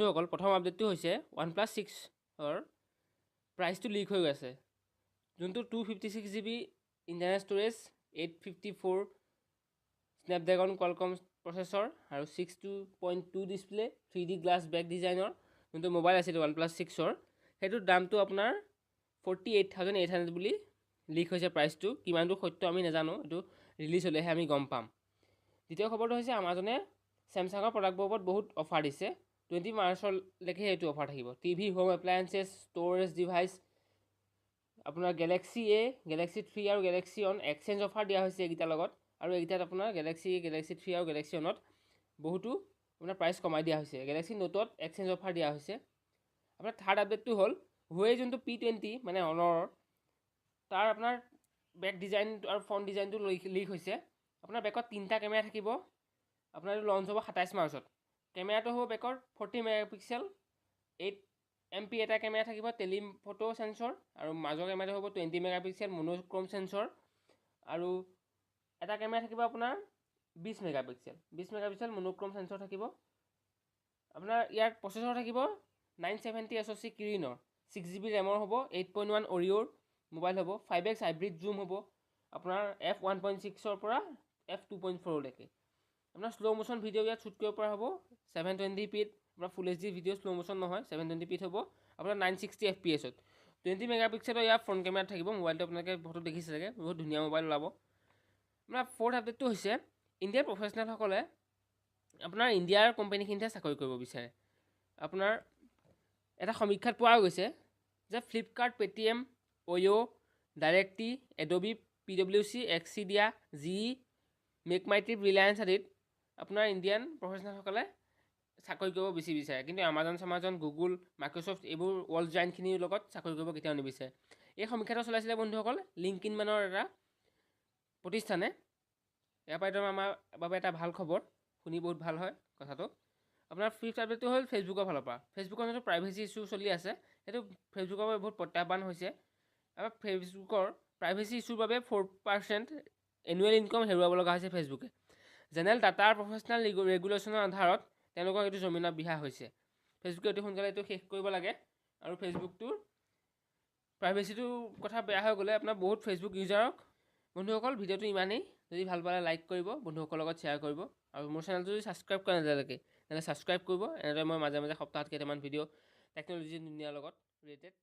বন্ধুসকল প্ৰথম আপডেটটো হৈছে OnePlus 6ৰ প্ৰাইচটো লিক হৈ গৈছে। যোনটো 256GB internal storage, 854 Snapdragon Qualcomm processor আৰু 6.2 ডিছপ্লে, 3D গ্লাছ বেক ডিজাইনৰ যোনটো মোবাইল আছিল OnePlus 6ৰ, সেইটোৰ দামটো আপোনাৰ 48,800 বুলি লিক হৈছে। প্ৰাইচটো কিমান দূৰ সত্য আমি নাজানো, এইটো ৰিলিজ হ'লেহে আমি গম পাম। দ্বিতীয় খবৰটো হৈছে আমাজনে চেমচাঙৰ প্ৰডাক্টবোৰৰ ওপৰত বহুত অফাৰ দিছে। 20 মাৰ্চলৈকে এইটো অফাৰ থাকিব। টিভি, হোম এপ্লায়েন্সেছ, ষ্ট'ৰেজ ডিভাইচ, আপোনাৰ গেলেক্সি এ, গেলেক্সি 3 আৰু গেলেক্সি অন এক্সচেঞ্জ অফাৰ দিয়া হৈছে এইকেইটাৰ লগত। আৰু এইকেইটাত আপোনাৰ গেলেক্সি 3 আৰু গেলেক্সি অনত বহুতো আপোনাৰ প্ৰাইচ কমাই দিয়া হৈছে। গেলেক্সি নোটত এক্সচেঞ্জ অফাৰ দিয়া হৈছে। আপোনাৰ থাৰ্ড আপডেটটো হ'ল হুৱে যোনটো P20 মানে অনৰৰ, তাৰ আপোনাৰ বেক ডিজাইন আৰু ফ্ৰণ্ট ডিজাইনটো লিক হৈছে। আপোনাৰ বেকত 3টা কেমেৰা থাকিব। আপোনাৰ এইটো লঞ্চ হ'ব 27 মাৰ্চত। কেমেৰাটো হ'ব বেকৰ 40 মেগাপিক্সেল, 8 MP এটা কেমেৰা থাকিব টেলিফটো সেন্সৰ, আৰু মাজৰ কেমেৰাটো হ'ব 20 মেগাপিক্সেল মনোক্ৰম সেন্সৰ, আৰু এটা কেমেৰা থাকিব আপোনাৰ 20 মেগাপিক্সেল মনোক্ৰম সেন্সৰ থাকিব। আপোনাৰ ইয়াৰ প্ৰচেছৰ থাকিব 970 SoC কিৰিনৰ, 6GB ৰেমৰ হ'ব, 8.1 অৰিঅ'ৰ মোবাইল হ'ব, 5x হাইব্ৰিড জুম হ'ব আপোনাৰ f1.6ৰ পৰা f2.4লৈকে। আপোনাৰ শ্ল' মোশ্যন ভিডিঅ' ইয়াত শ্বুট কৰিব পৰা হ'ব 720pত। আপোনাৰ ফুল HD ভিডিঅ' শ্ল' মোশ্যন নহয়, 720pত হ'ব আপোনাৰ 960 fps। 20 মেগাপিক্সেলৰ ইয়াৰ ফ্ৰণ্ট কেমেৰা থাকিব। মোবাইলটো আপোনালোকে ফটো দেখিছে চাগে, বহুত ধুনীয়া মোবাইল ওলাব। আপোনাৰ ফ'ৰ্থ আপডেটটো হৈছে ইণ্ডিয়াৰ প্ৰফেচনেলসকলে আপোনাৰ ইণ্ডিয়াৰ কোম্পানীখিনিতে চাকৰি কৰিব বিচাৰে। আপোনাৰ এটা সমীক্ষাত পোৱা গৈছে যে Flipkart, Paytm, OYO', Directi, Adobe, PwC, Expedia, GE, MakeMyTrip, Reliance আদিত আপোনাৰ ইণ্ডিয়ান প্ৰফেচনেলসকলে চাকৰি কৰিব বেছি বিচাৰে। কিন্তু আমাজন, গুগল, মাইক্ৰ'ছফ্ট এইবোৰ ৱৰ্ল্ড জায়াণ্টখিনিৰ লগত চাকৰি কৰিব কেতিয়াও নিবিচাৰে। এই সমীক্ষাটো চলাইছিলে বন্ধুসকল লিংকইন মানৰ এটা প্ৰতিষ্ঠানে। ইয়াৰ পৰা আমাৰ বাবে এটা ভাল খবৰ, শুনি বহুত ভাল হয় কথাটো। আপোনাৰ ফিফ্থ আপডেটটো হ'ল ফেচবুকৰ ফালৰ পৰা। ফেচবুকৰ যোনটো প্ৰাইভেচি ইছ্যু চলি আছে, সেইটো ফেচবুকৰ বাবে বহুত প্ৰত্যাহ্বান হৈছে। আৰু ফেচবুকৰ প্ৰাইভেচি ইছ্যুৰ বাবে 4% এনুৱেল ইনকম হেৰুৱাব লগা হৈছে ফেচবুকে। জেনেৰেল ডাটাৰ প্ৰফেচনেল ৰেগুলেশ্যনৰ আধাৰত তেওঁলোকক এইটো জৰিমনা বিহা হৈছে। ফেচবুকে অতি সোনকালে এইটো শেষ কৰিব লাগে। আৰু ফেচবুকটোৰ প্ৰাইভেচিটোৰ কথা বেয়া হৈ গ'লে আপোনাৰ বহুত ফেচবুক ইউজাৰক। বন্ধুসকল ভিডিঅ'টো ইমানেই। যদি ভাল পালে লাইক কৰিব, বন্ধুসকলৰ লগত শ্বেয়াৰ কৰিব, আৰু মোৰ চেনেলটো যদি ছাবস্ক্ৰাইব কৰা নাযায়লৈকে তেনেহ'লে ছাবস্ক্ৰাইব কৰিব। এনেদৰে মই মাজে মাজে সপ্তাহত কেইটামান ভিডিঅ' টেকন'লজি দুনিয়াৰ লগত ৰিলেটেড